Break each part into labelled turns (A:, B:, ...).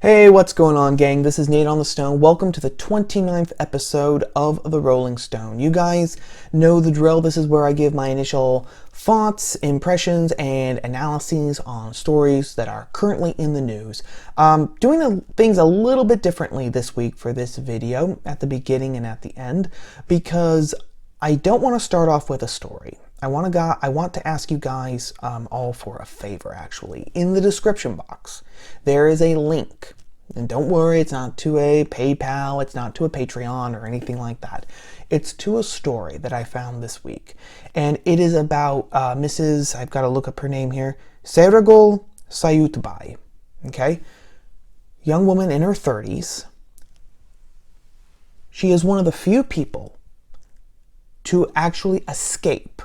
A: Hey, what's going on, gang? This is Nate on the Stone. Welcome to the 29th episode of The Rolling Stone. You guys know the drill. This is where I give my initial thoughts, impressions, and analyses on stories that are currently in the news. Doing things a little bit differently this week for this video, at the beginning and at the end, because I don't want to start off with a story. I want to ask you guys all for a favor, actually. In the description box, there is a link. And don't worry, it's not to a PayPal, it's not to a Patreon or anything like that. It's to a story that I found this week. And it is about Mrs., I've got to look up her name here, Sergol Sayutbai. Okay? Young woman in her 30s. She is one of the few people to actually escape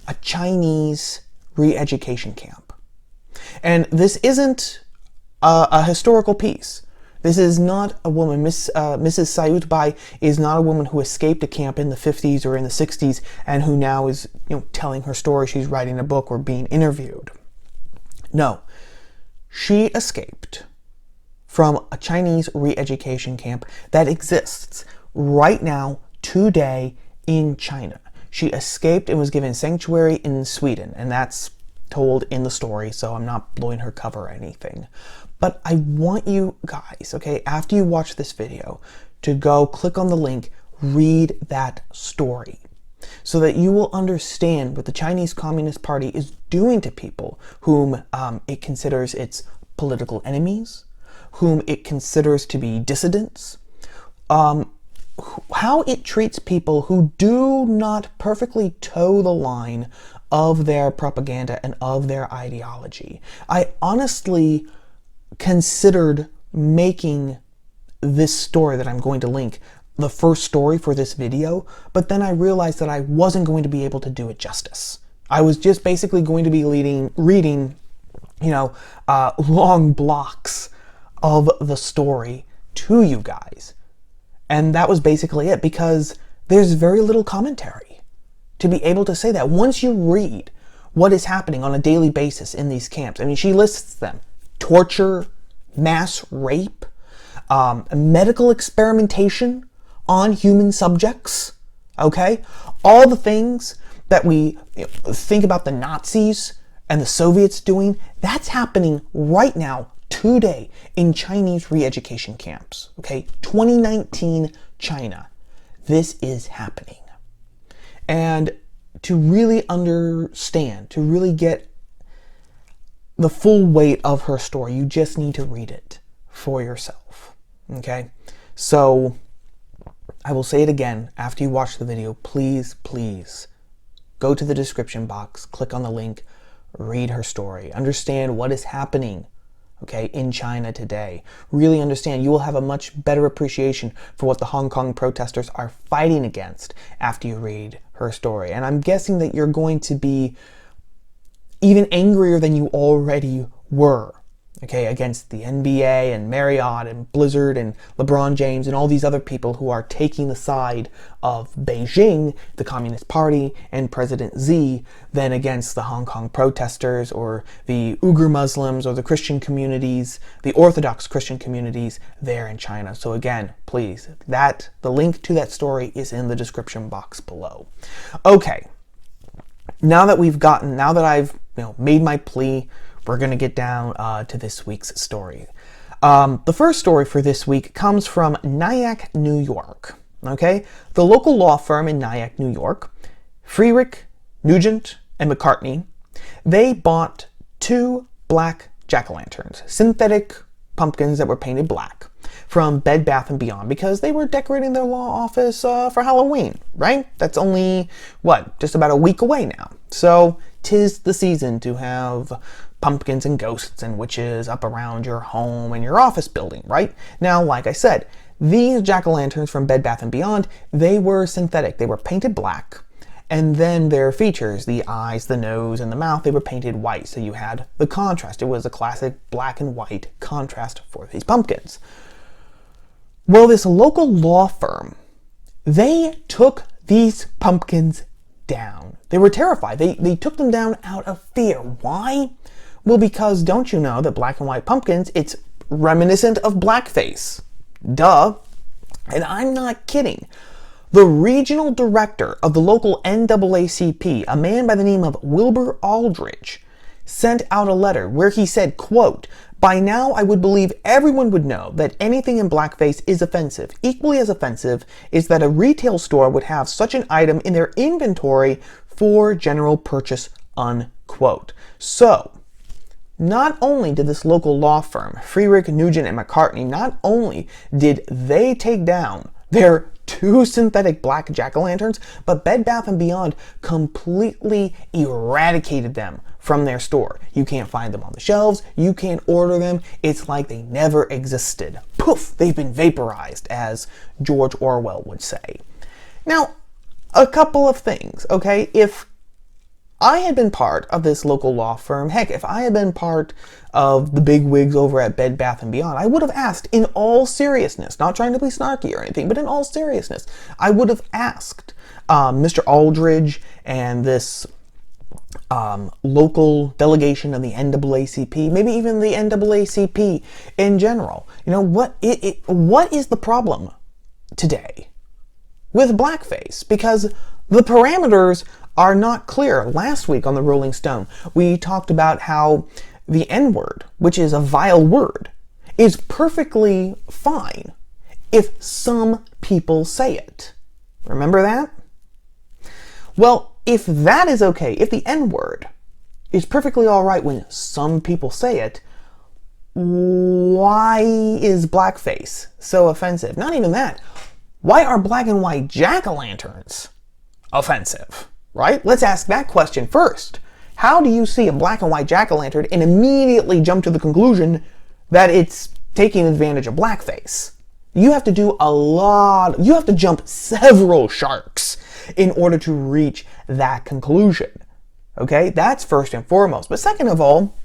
A: a Chinese re-education camp. And this isn't a historical piece. This is not a woman, Mrs. Sayutbai is not a woman who escaped a camp in the 50s or in the 60s and who now is, telling her story. She's writing a book or being interviewed. No, she escaped from a Chinese re-education camp that exists right now, today, in China. She escaped and was given sanctuary in Sweden, and that's told in the story, so I'm not blowing her cover or anything. But I want you guys, okay, after you watch this video, to go click on the link, read that story, so that you will understand what the Chinese Communist Party is doing to people whom it considers its political enemies, whom it considers to be dissidents, how it treats people who do not perfectly toe the line of their propaganda and of their ideology. I honestly considered making this story that I'm going to link the first story for this video, but then I realized that I wasn't going to be able to do it justice. I was just basically going to be reading, long blocks of the story to you guys. And that was basically it, because there's very little commentary to be able to say that. Once you read what is happening on a daily basis in these camps, I mean, she lists them: torture, mass rape, medical experimentation on human subjects, okay? All the things that we think about the Nazis and the Soviets doing, that's happening right now, today, in Chinese re-education camps, okay? 2019 China. This is happening. And to really understand, to really get the full weight of her story, you just need to read it for yourself, okay? So I will say it again after you watch the video. Please, please go to the description box, click on the link, read her story, understand what is happening, okay, in China today. Really understand. You will have a much better appreciation for what the Hong Kong protesters are fighting against after you read her story. And I'm guessing that you're going to be even angrier than you already were, okay, against the NBA and Marriott and Blizzard and LeBron James and all these other people who are taking the side of Beijing, the Communist Party, and President Xi, than against the Hong Kong protesters or the Uyghur Muslims or the Christian communities, the Orthodox Christian communities there in China. So again, please, the link to that story is in the description box below. Okay, now that I've made my plea, we're going to get down to this week's story. The first story for this week comes from Nyack, New York. Okay, the local law firm in Nyack, New York, Friedrich, Nugent, and McCartney, they bought 2 black jack-o'-lanterns, synthetic pumpkins that were painted black, from Bed Bath & Beyond, because they were decorating their law office for Halloween, right? That's only, just about a week away now. So 'tis the season to have pumpkins and ghosts and witches up around your home and your office building, right? Now, like I said, these jack-o'-lanterns from Bed Bath & Beyond, they were synthetic. They were painted black. And then their features, the eyes, the nose, and the mouth, they were painted white. So you had the contrast. It was a classic black and white contrast for these pumpkins. Well, this local law firm, they took these pumpkins down. They were terrified. They took them down out of fear. Why? Well, because don't you know that black and white pumpkins, it's reminiscent of blackface. Duh. And I'm not kidding. The regional director of the local NAACP, a man by the name of Wilbur Aldridge, sent out a letter where he said, quote, "By now I would believe everyone would know that anything in blackface is offensive. Equally as offensive is that a retail store would have such an item in their inventory for general purchase," unquote. So, not only did this local law firm, Freerick, Nugent, and McCartney, not only did they take down their 2 synthetic black jack-o'-lanterns, but Bed Bath & Beyond completely eradicated them from their store. You can't find them on the shelves, you can't order them, it's like they never existed. Poof, they've been vaporized, as George Orwell would say. Now, a couple of things, okay? If I had been part of this local law firm, heck, if I had been part of the big wigs over at Bed Bath & Beyond, I would have asked, in all seriousness, not trying to be snarky or anything, but in all seriousness, I would have asked Mr. Aldridge and this local delegation of the NAACP, maybe even the NAACP in general, what is the problem today with blackface? Because the parameters are not clear. Last week on the Rolling Stone, we talked about how the N-word, which is a vile word, is perfectly fine if some people say it. Remember that? Well, if that is okay, if the N-word is perfectly all right when some people say it, why is blackface so offensive? Not even that. Why are black and white jack-o'-lanterns offensive? Right? Let's ask that question first. How do you see a black and white jack-o'-lantern and immediately jump to the conclusion that it's taking advantage of blackface? You have to do you have to jump several sharks in order to reach that conclusion. Okay? That's first and foremost. But second of all,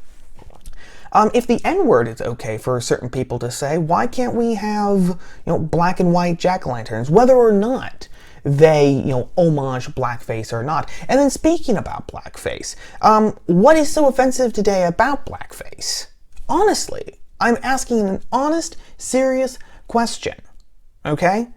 A: if the N-word is okay for certain people to say, why can't we have, black and white jack-o'-lanterns, whether or not they, homage blackface or not? And then speaking about blackface, what is so offensive today about blackface? Honestly, I'm asking an honest, serious question, okay?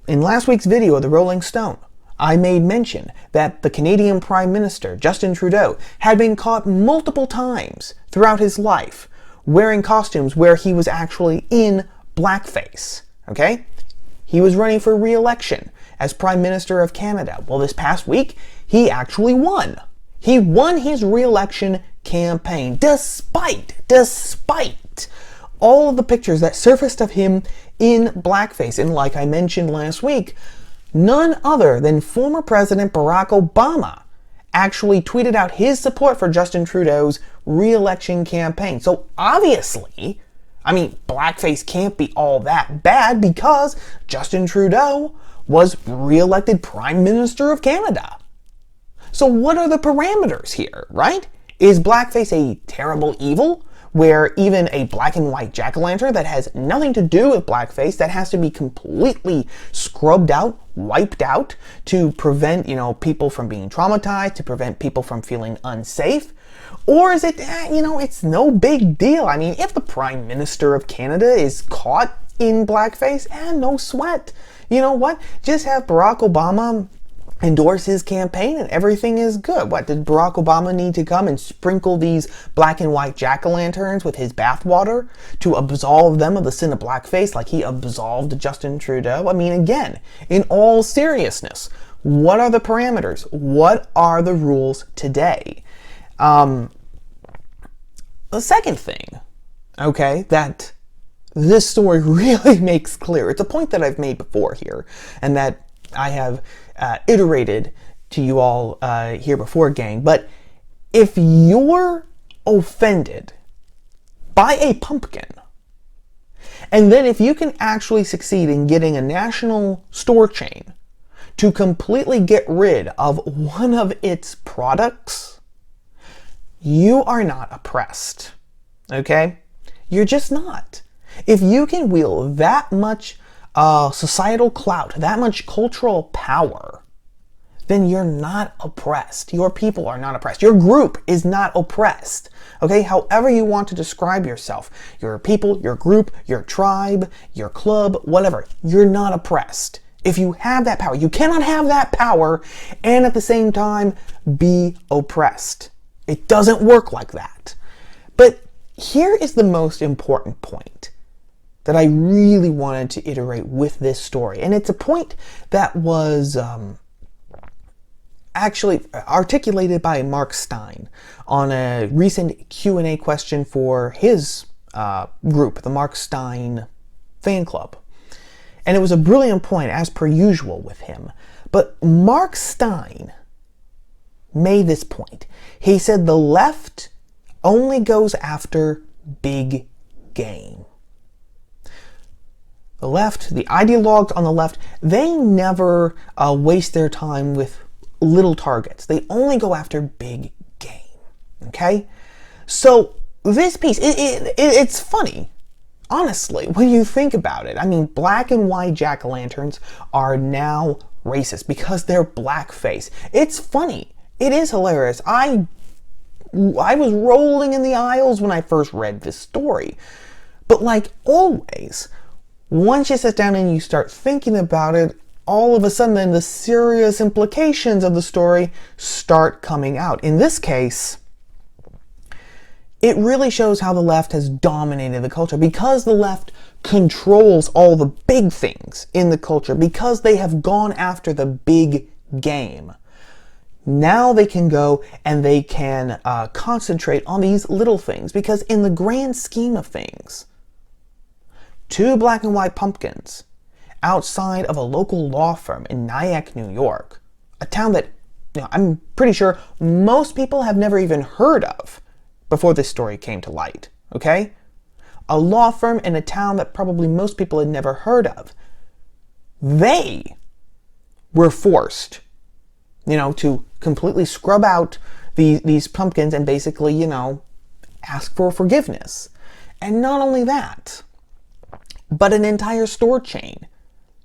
A: In last week's video of the Rolling Stone, I made mention that the Canadian Prime Minister, Justin Trudeau, had been caught multiple times throughout his life wearing costumes where he was actually in blackface, okay? He was running for re-election as Prime Minister of Canada. Well, this past week, he actually won. He won his re-election campaign, despite all of the pictures that surfaced of him in blackface. And like I mentioned last week, none other than former President Barack Obama actually tweeted out his support for Justin Trudeau's re-election campaign. So obviously, blackface can't be all that bad because Justin Trudeau was re-elected Prime Minister of Canada. So what are the parameters here, right? Is blackface a terrible evil where even a black and white jack-o'-lantern that has nothing to do with blackface, that has to be completely scrubbed out, wiped out to prevent, people from being traumatized, to prevent people from feeling unsafe? Or is it, it's no big deal? If the Prime Minister of Canada is caught in blackface, no sweat. You know what? Just have Barack Obama endorse his campaign and everything is good. What, did Barack Obama need to come and sprinkle these black and white jack-o'-lanterns with his bathwater to absolve them of the sin of blackface like he absolved Justin Trudeau? Again, in all seriousness, what are the parameters? What are the rules today? The second thing, okay, that this story really makes clear, it's a point that I've made before here, and that I have iterated to you all here before, gang, but if you're offended by a pumpkin, and then if you can actually succeed in getting a national store chain to completely get rid of one of its products, you are not oppressed, okay? You're just not. If you can wield that much societal clout, that much cultural power, then you're not oppressed. Your people are not oppressed. Your group is not oppressed. Okay, however you want to describe yourself, your people, your group, your tribe, your club, whatever, you're not oppressed. If you have that power, you cannot have that power and at the same time be oppressed. It doesn't work like that. But here is the most important point that I really wanted to iterate with this story. And it's a point that was actually articulated by Mark Stein on a recent Q&A question for his group, the Mark Stein fan club. And it was a brilliant point, as per usual with him. But Mark Stein made this point. He said the left only goes after big game. The left, the ideologues on the left, they never waste their time with little targets. They only go after big game. Okay? So this piece, it's funny. Honestly, when you think about it, I mean, black and white jack-o'-lanterns are now racist because they're blackface. It's funny. It is hilarious. I was rolling in the aisles when I first read this story. But like always, once you sit down and you start thinking about it, all of a sudden then the serious implications of the story start coming out. In this case, it really shows how the left has dominated the culture because the left controls all the big things in the culture because they have gone after the big game. Now they can go and they can concentrate on these little things because in the grand scheme of things, 2 black and white pumpkins outside of a local law firm in Nyack, New York, a town that I'm pretty sure most people have never even heard of before this story came to light, okay? A law firm in a town that probably most people had never heard of. They were forced, to completely scrub out these pumpkins and basically, ask for forgiveness. And not only that, but an entire store chain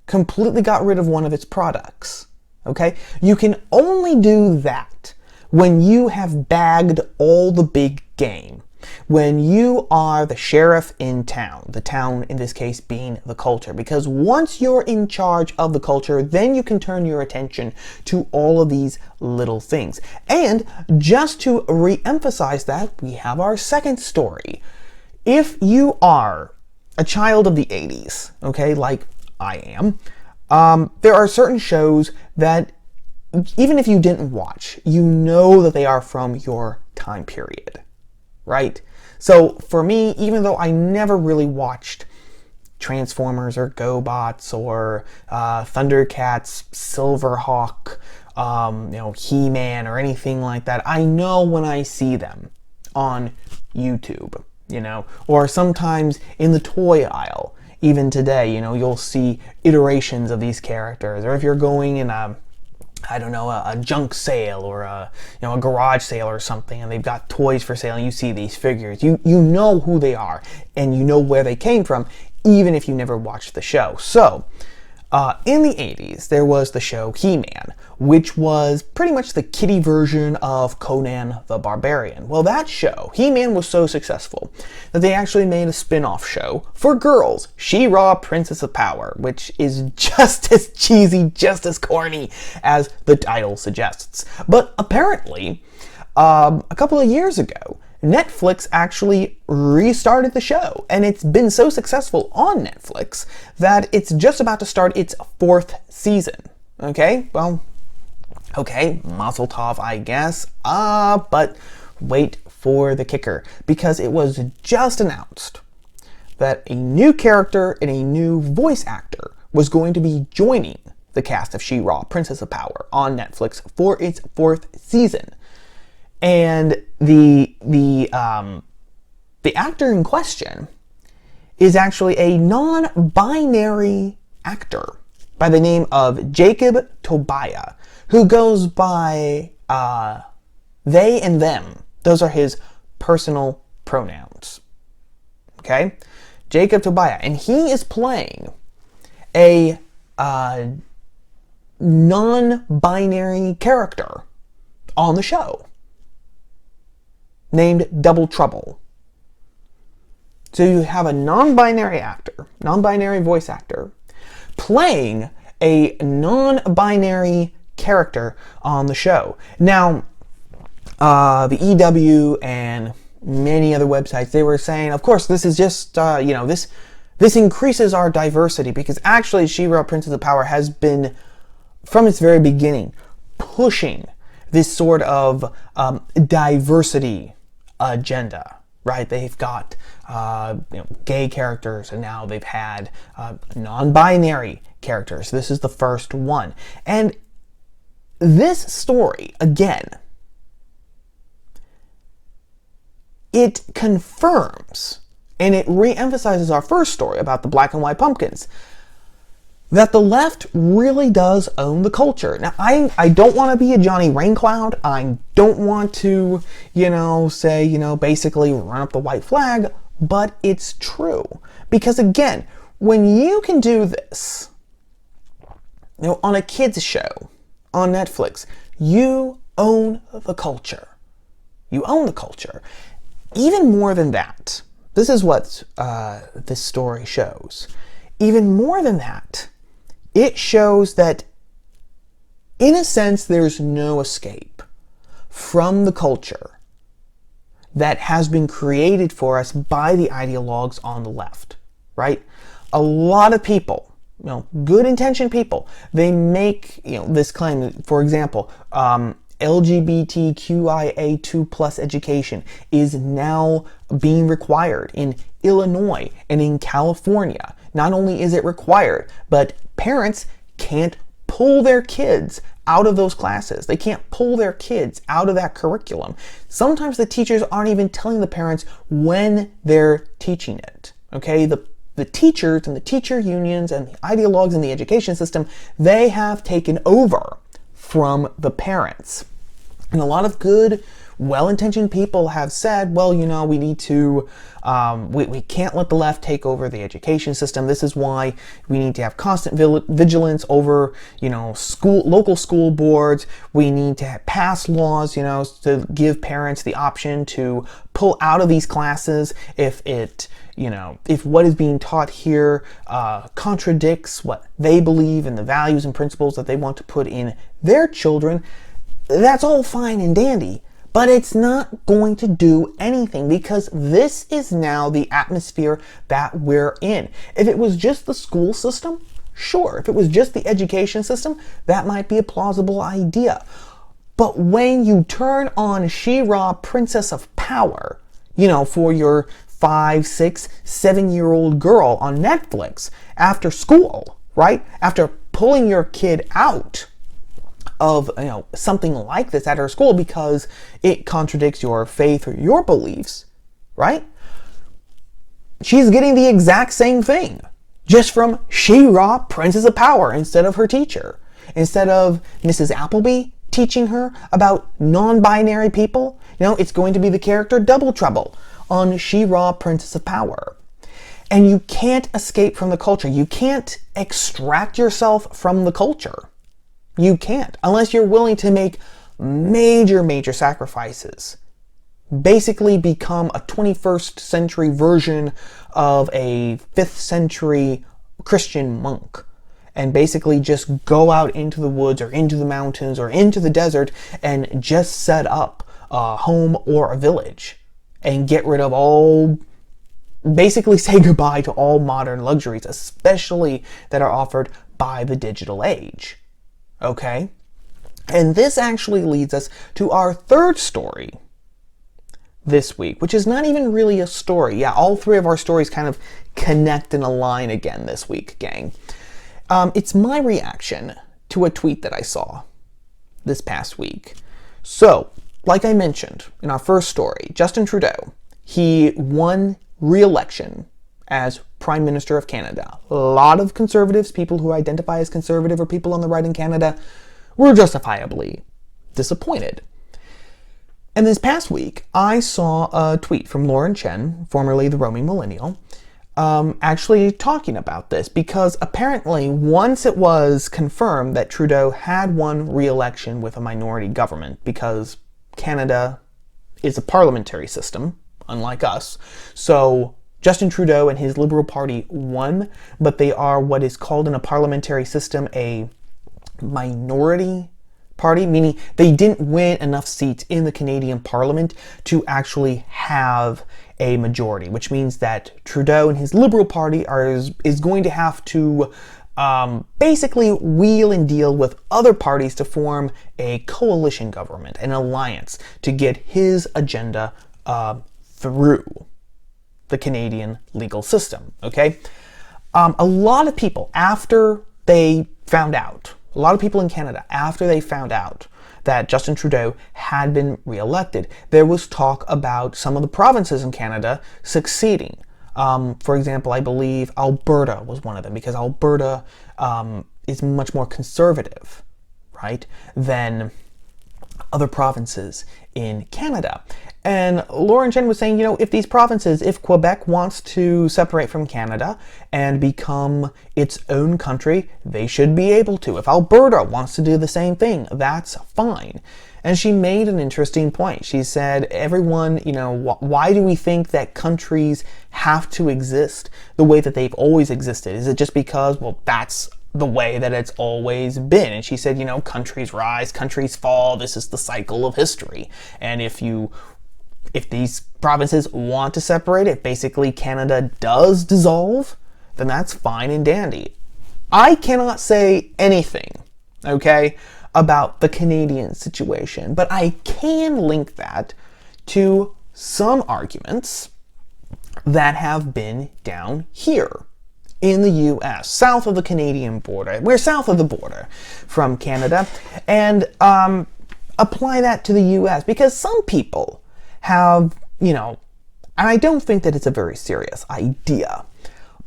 A: completely got rid of one of its products, okay? You can only do that when you have bagged all the big game, when you are the sheriff in town, the town in this case being the culture, because once you're in charge of the culture, then you can turn your attention to all of these little things. And just to re-emphasize that, we have our second story. If you are a child of the 80s, okay, like I am, there are certain shows that even if you didn't watch, you know that they are from your time period, right? So for me, even though I never really watched Transformers or GoBots or Thundercats, Silverhawk, He-Man or anything like that, I know when I see them on YouTube, or sometimes in the toy aisle. Even today, you'll see iterations of these characters, or if you're going in a junk sale or a garage sale or something, and they've got toys for sale, and you see these figures, you know who they are, and you know where they came from, even if you never watched the show. So, in the 80s, there was the show He-Man, which was pretty much the kiddie version of Conan the Barbarian. Well, that show, He-Man, was so successful that they actually made a spin-off show for girls, She-Ra, Princess of Power, which is just as cheesy, just as corny as the title suggests. But apparently, a couple of years ago, Netflix actually restarted the show, and it's been so successful on Netflix that it's just about to start its 4th season. Okay, well, okay, mazel tov, I guess. But wait for the kicker, because it was just announced that a new character and a new voice actor was going to be joining the cast of She-Ra, Princess of Power, on Netflix for its 4th season. And the actor in question is actually a non-binary actor by the name of Jacob Tobiah, who goes by they and them. Those are his personal pronouns. Okay? Jacob Tobiah. And he is playing a non-binary character on the show named Double Trouble. So you have a non-binary actor, non-binary voice actor, playing a non-binary character on the show. Now, the EW and many other websites, they were saying, of course, this is just, this increases our diversity, because actually She-Ra Princess of Power has been, from its very beginning, pushing this sort of diversity agenda, right? They've got gay characters, and now they've had non-binary characters. This is the first one. And this story, again, it confirms, and it re-emphasizes our first story about the black and white pumpkins, that the left really does own the culture. Now, I don't want to be a Johnny Raincloud. I don't want to, say, basically run up the white flag, but it's true. Because again, when you can do this, on a kids show, on Netflix, you own the culture. You own the culture. Even more than that, this is what this story shows. Even more than that, it shows that, in a sense, there's no escape from the culture that has been created for us by the ideologues on the left, right? A lot of people, good-intentioned people, they make this claim. For example, LGBTQIA2 plus education is now being required in Illinois and in California. Not only is it required, but parents can't pull their kids out of those classes. They can't pull their kids out of that curriculum. Sometimes the teachers aren't even telling the parents when they're teaching it. Okay, the teachers and the teacher unions and the ideologues in the education system, they have taken over from the parents. And a lot of good, well-intentioned people have said, well, we need to, we can't let the left take over the education system. This is why we need to have constant vigilance over, local school boards. We need to pass laws, to give parents the option to pull out of these classes if what is being taught here contradicts what they believe and the values and principles that they want to put in their children. That's all fine and dandy, but it's not going to do anything, because this is now the atmosphere that we're in. If it was just the school system, sure. If it was just the education system, that might be a plausible idea. But when you turn on She-Ra Princess of Power, for your 5, 6, 7-year-old girl on Netflix after school, right? After pulling your kid out of something like this at her school because it contradicts your faith or your beliefs, right? She's getting the exact same thing, just from She-Ra Princess of Power instead of her teacher. Instead of Mrs. Appleby teaching her about non-binary people, it's going to be the character Double Trouble on She-Ra Princess of Power. And you can't escape from the culture. You can't extract yourself from the culture. You can't, unless you're willing to make major, major sacrifices. Basically become a 21st century version of a 5th century Christian monk. And basically just go out into the woods or into the mountains or into the desert and just set up a home or a village. And get rid of basically say goodbye to all modern luxuries, especially that are offered by the digital age. Okay? And this actually leads us to our third story this week, which is not even really a story. Yeah, all three of our stories kind of connect and align again this week, gang. It's my reaction to a tweet that I saw this past week. So, like I mentioned in our first story, Justin Trudeau, he won re-election as Prime Minister of Canada. A lot of conservatives, people who identify as conservative or people on the right in Canada, were justifiably disappointed. And this past week, I saw a tweet from Lauren Chen, formerly the Roaming Millennial, actually talking about this, because apparently once it was confirmed that Trudeau had won re-election with a minority government, because Canada is a parliamentary system, unlike us, so Justin Trudeau and his Liberal Party won, but they are what is called in a parliamentary system a minority party, meaning they didn't win enough seats in the Canadian Parliament to actually have a majority, which means that Trudeau and his Liberal Party is going to have to basically wheel and deal with other parties to form a coalition government, an alliance, to get his agenda through the Canadian legal system, okay? A lot of people, after they found out, a lot of people in Canada, after they found out that Justin Trudeau had been re-elected, there was talk about some of the provinces in Canada succeeding. For example, I believe Alberta was one of them, because Alberta is much more conservative, right, than other provinces in Canada. And Lauren Chen was saying, if these provinces, if Quebec wants to separate from Canada and become its own country, they should be able to. If Alberta wants to do the same thing, that's fine. And she made an interesting point. She said, everyone, why do we think that countries have to exist the way that they've always existed? Is it just because, well, that's the way that it's always been? And she said, countries rise, countries fall. This is the cycle of history. And if these provinces want to separate, if basically Canada does dissolve, then that's fine and dandy. I cannot say anything, okay, about the Canadian situation, but I can link that to some arguments that have been down here in the US, south of the Canadian border. We're south of the border from Canada, and apply that to the US, because some people have, and I don't think that it's a very serious idea,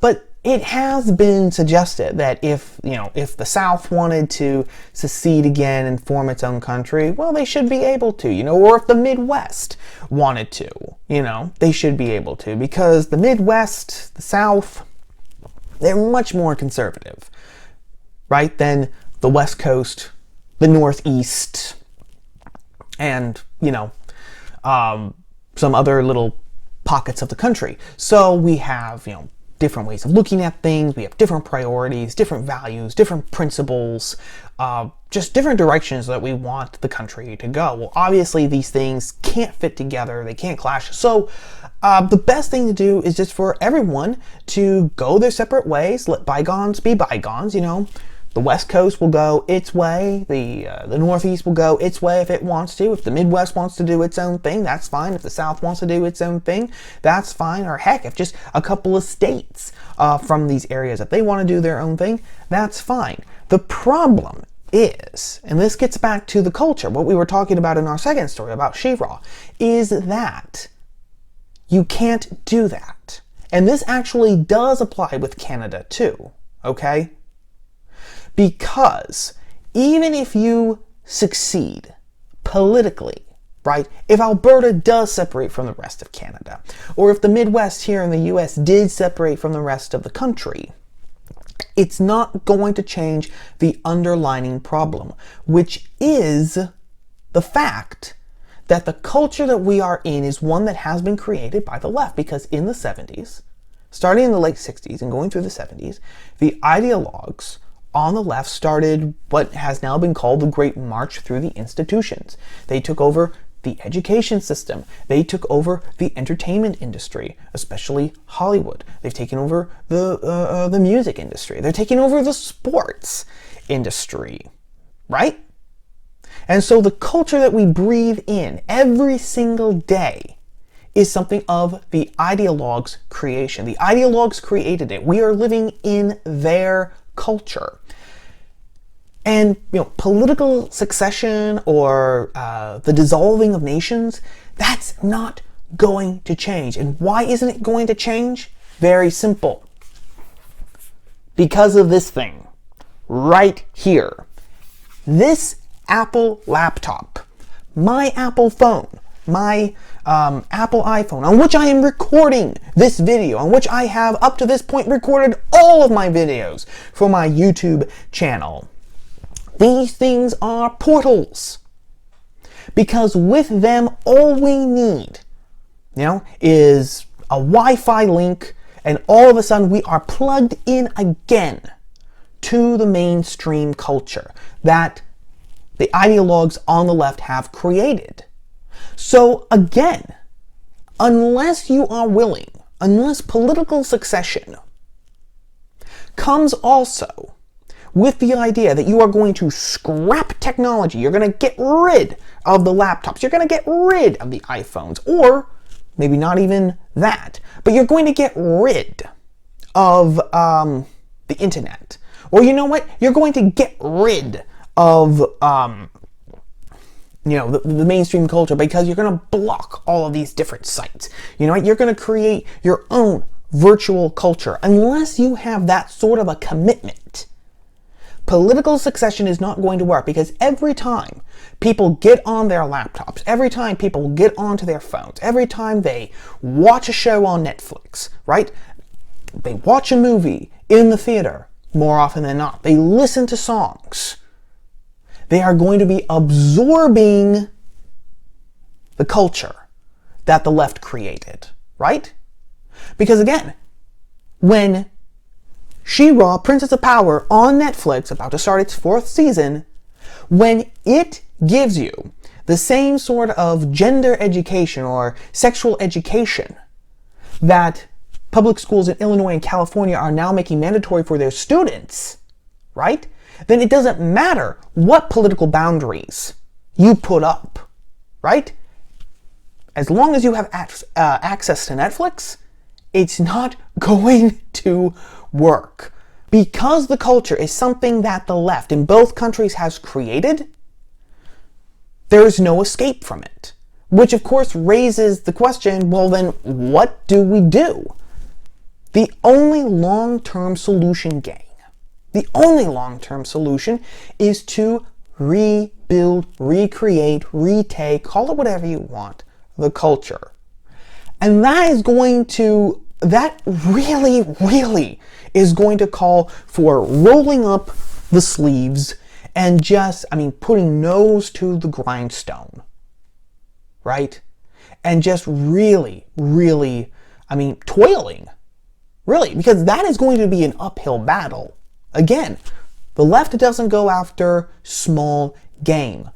A: but it has been suggested that if the South wanted to secede again and form its own country, well, they should be able to, or if the Midwest wanted to, they should be able to, because the Midwest, the South, they're much more conservative, right, than the West Coast, the Northeast, and, some other little pockets of the country. So we have, different ways of looking at things. We have different priorities, different values, different principles, just different directions that we want the country to go. Well, obviously these things can't fit together. They can't clash. So the best thing to do is just for everyone to go their separate ways, let bygones be bygones, The West Coast will go its way. The Northeast will go its way if it wants to. If the Midwest wants to do its own thing, that's fine. If the South wants to do its own thing, that's fine. Or heck, if just a couple of states from these areas, if they want to do their own thing, that's fine. The problem is, and this gets back to the culture, what we were talking about in our second story about She-Ra, is that you can't do that. And this actually does apply with Canada too, okay? Because even if you succeed politically, right, if Alberta does separate from the rest of Canada, or if the Midwest here in the US did separate from the rest of the country, it's not going to change the underlying problem, which is the fact that the culture that we are in is one that has been created by the left, because in the 70s, starting in the late 60s and going through the 70s, the ideologues on the left started what has now been called the Great March through the institutions. They took over the education system. They took over the entertainment industry, especially Hollywood. They've taken over the music industry. They're taking over the sports industry, right? And so the culture that we breathe in every single day is something of the ideologues' creation. The ideologues created it. We are living in their culture. And, political succession or the dissolving of nations, that's not going to change. And why isn't it going to change? Very simple. Because of this thing right here. This Apple laptop, my Apple phone, my Apple iPhone, on which I am recording this video, on which I have up to this point recorded all of my videos for my YouTube channel. These things are portals, because with them all we need, is a Wi-Fi link, and all of a sudden we are plugged in again to the mainstream culture that the ideologues on the left have created. So again, unless you are willing, unless political secession comes also with the idea that you are going to scrap technology, you're going to get rid of the laptops, you're going to get rid of the iPhones, or maybe not even that, but you're going to get rid of the internet. Or you know what? You're going to get rid of the mainstream culture, because you're going to block all of these different sites. You're going to create your own virtual culture. Unless you have that sort of a commitment, political succession is not going to work, because every time people get on their laptops, every time people get onto their phones, every time they watch a show on Netflix, right? They watch a movie in the theater, more often than not. They listen to songs. They are going to be absorbing the culture that the left created, right? Because again, when She-Ra, Princess of Power on Netflix, about to start its 4th season, when it gives you the same sort of gender education or sexual education that public schools in Illinois and California are now making mandatory for their students, right? Then it doesn't matter what political boundaries you put up, right? As long as you have access to Netflix, it's not going to work. Because the culture is something that the left in both countries has created, there's no escape from it. Which of course raises the question, well then, what do we do? The only long-term solution, gang, the only long-term solution is to rebuild, recreate, retake, call it whatever you want, the culture. And that really is going to call for rolling up the sleeves and just, putting nose to the grindstone, right? And just really, toiling, really, because that is going to be an uphill battle. Again, the left doesn't go after small game.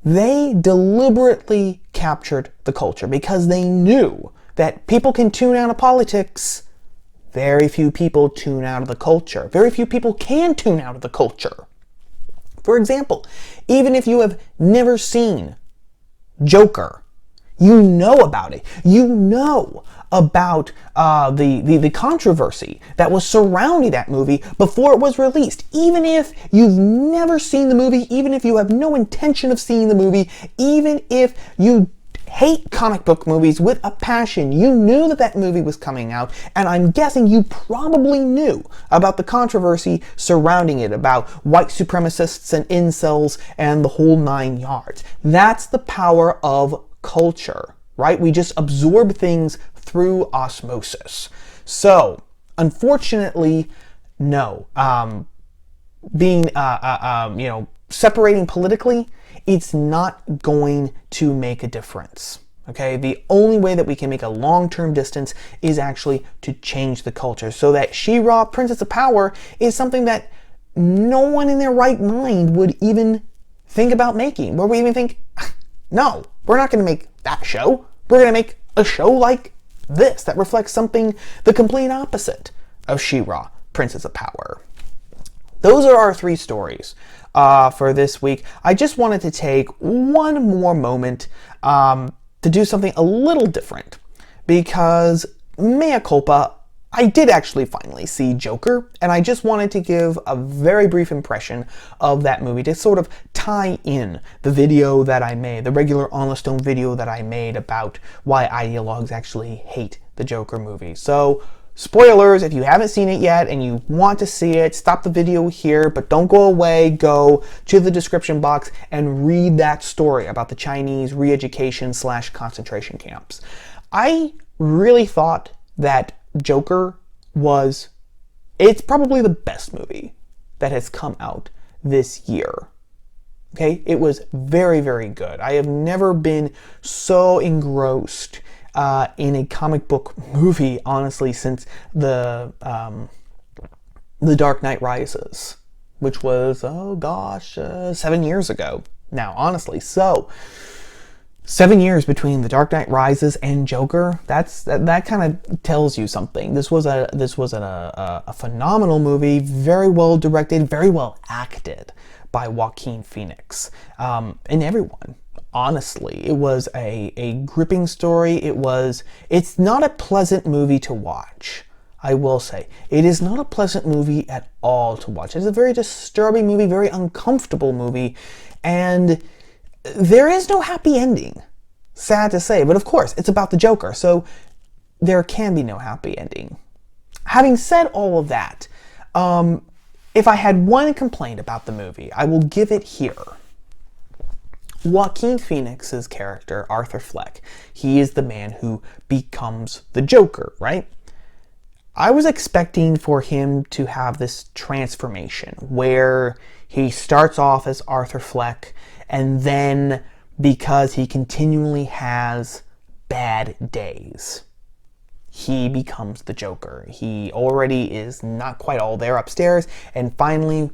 A: They deliberately captured the culture because they knew that people can tune out of politics. Very few people tune out of the culture. Very few people can tune out of the culture. For example, even if you have never seen Joker, you know about it. You know about the controversy that was surrounding that movie before it was released. Even if you've never seen the movie, even if you have no intention of seeing the movie, even if you hate comic book movies with a passion, you knew that movie was coming out, and I'm guessing you probably knew about the controversy surrounding it, about white supremacists and incels and the whole 9 yards. That's the power of culture, right? We just absorb things through osmosis. So, unfortunately, no. Separating politically, it's not going to make a difference. Okay? The only way that we can make a long-term distance is actually to change the culture, so that She-Ra, Princess of Power, is something that no one in their right mind would even think about making. Where we even think, no, we're not going to make that show. We're going to make a show like this that reflects something the complete opposite of She-Ra, Princess of Power. Those are our 3 stories for this week. I just wanted to take one more moment to do something a little different, because mea culpa, I did actually finally see Joker, and I just wanted to give a very brief impression of that movie to sort of tie in the video that I made, the regular On the Stone video that I made about why ideologues actually hate the Joker movie. So, spoilers, if you haven't seen it yet and you want to see it, stop the video here, but don't go away. Go to the description box and read that story about the Chinese re-education / concentration camps. I really thought that Joker it's probably the best movie that has come out this year. Okay, it was very, very good. I have never been so engrossed in a comic book movie, honestly, since the Dark Knight Rises, which was 7 years ago now, honestly. So 7 years between The Dark Knight Rises and Joker, that kind of tells you something. This was a phenomenal movie, very well directed, very well acted by Joaquin Phoenix, and everyone. Honestly, it was a gripping story. It's not a pleasant movie to watch. I will say, it is not a pleasant movie at all to watch. It's a very disturbing movie, very uncomfortable movie, and there is no happy ending. Sad to say, but of course, it's about the Joker, so there can be no happy ending. Having said all of that, if I had one complaint about the movie, I will give it here. Joaquin Phoenix's character, Arthur Fleck, he is the man who becomes the Joker, right? I was expecting for him to have this transformation where he starts off as Arthur Fleck, and then because he continually has bad days, he becomes the Joker. He already is not quite all there upstairs, and finally,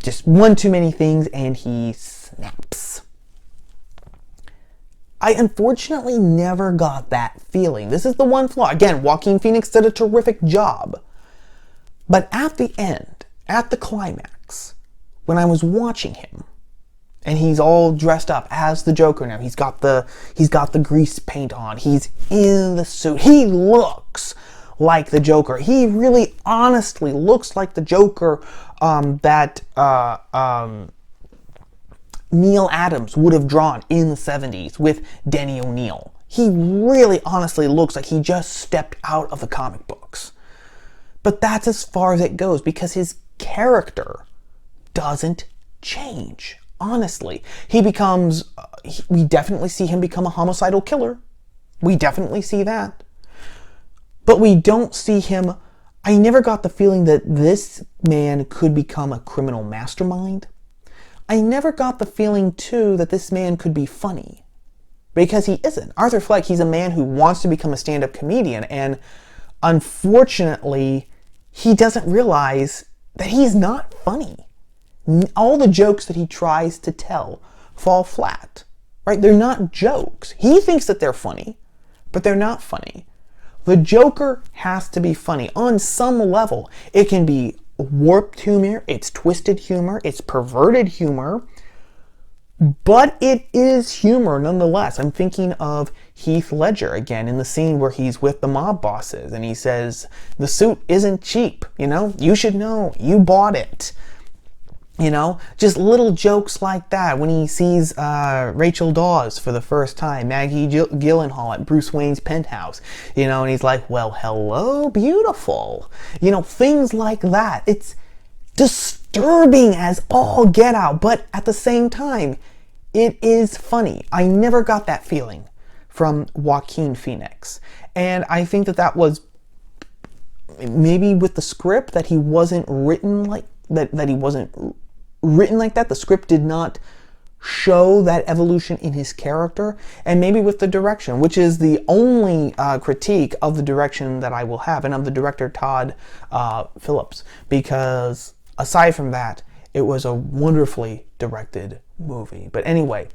A: just one too many things, and he snaps. I unfortunately never got that feeling. This is the one flaw. Again, Joaquin Phoenix did a terrific job. But at the end, at the climax, when I was watching him, and he's all dressed up as the Joker now. He's got the grease paint on. He's in the suit. He looks like the Joker. He really honestly looks like the Joker that Neil Adams would have drawn in the 70s with Denny O'Neil. He really honestly looks like he just stepped out of the comic books. But that's as far as it goes because his character doesn't change. Honestly, we definitely see him become a homicidal killer. We definitely see that. But we don't see him. I never got the feeling that this man could become a criminal mastermind. I never got the feeling, too, that this man could be funny. Because he isn't. Arthur Fleck, he's a man who wants to become a stand-up comedian, and unfortunately, he doesn't realize that he's not funny. All the jokes that he tries to tell fall flat, right? They're not jokes. He thinks that they're funny, but they're not funny. The Joker has to be funny on some level. It can be warped humor, it's twisted humor, it's perverted humor, but it is humor nonetheless. I'm thinking of Heath Ledger again in the scene where he's with the mob bosses and he says, the suit isn't cheap, you should know, you bought it. Just little jokes like that when he sees Rachel Dawes for the first time, Maggie Gyllenhaal at Bruce Wayne's penthouse, and he's like, well, hello, beautiful. Things like that. It's disturbing as all get out, but at the same time, it is funny. I never got that feeling from Joaquin Phoenix. And I think that was maybe with the script that he wasn't written like that, the script did not show that evolution in his character, and maybe with the direction, which is the only critique of the direction that I will have, and of the director Todd Phillips, because aside from that, it was a wonderfully directed movie. But anyway,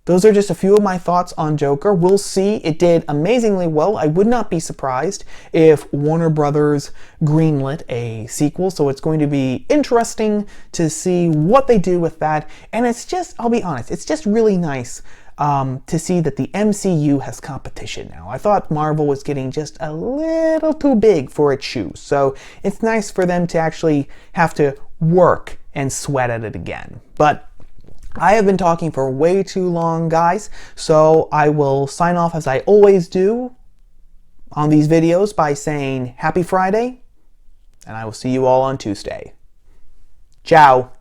A: those are just a few of my thoughts on Joker. We'll see. It did amazingly well. I would not be surprised if Warner Brothers greenlit a sequel, so it's going to be interesting to see what they do with that. And it's just, I'll be honest, it's just really nice to see that the MCU has competition now. I thought Marvel was getting just a little too big for its shoes, so it's nice for them to actually have to work and sweat at it again. But I have been talking for way too long, guys, so I will sign off as I always do. on these videos by saying Happy Friday, and I will see you all on Tuesday. Ciao.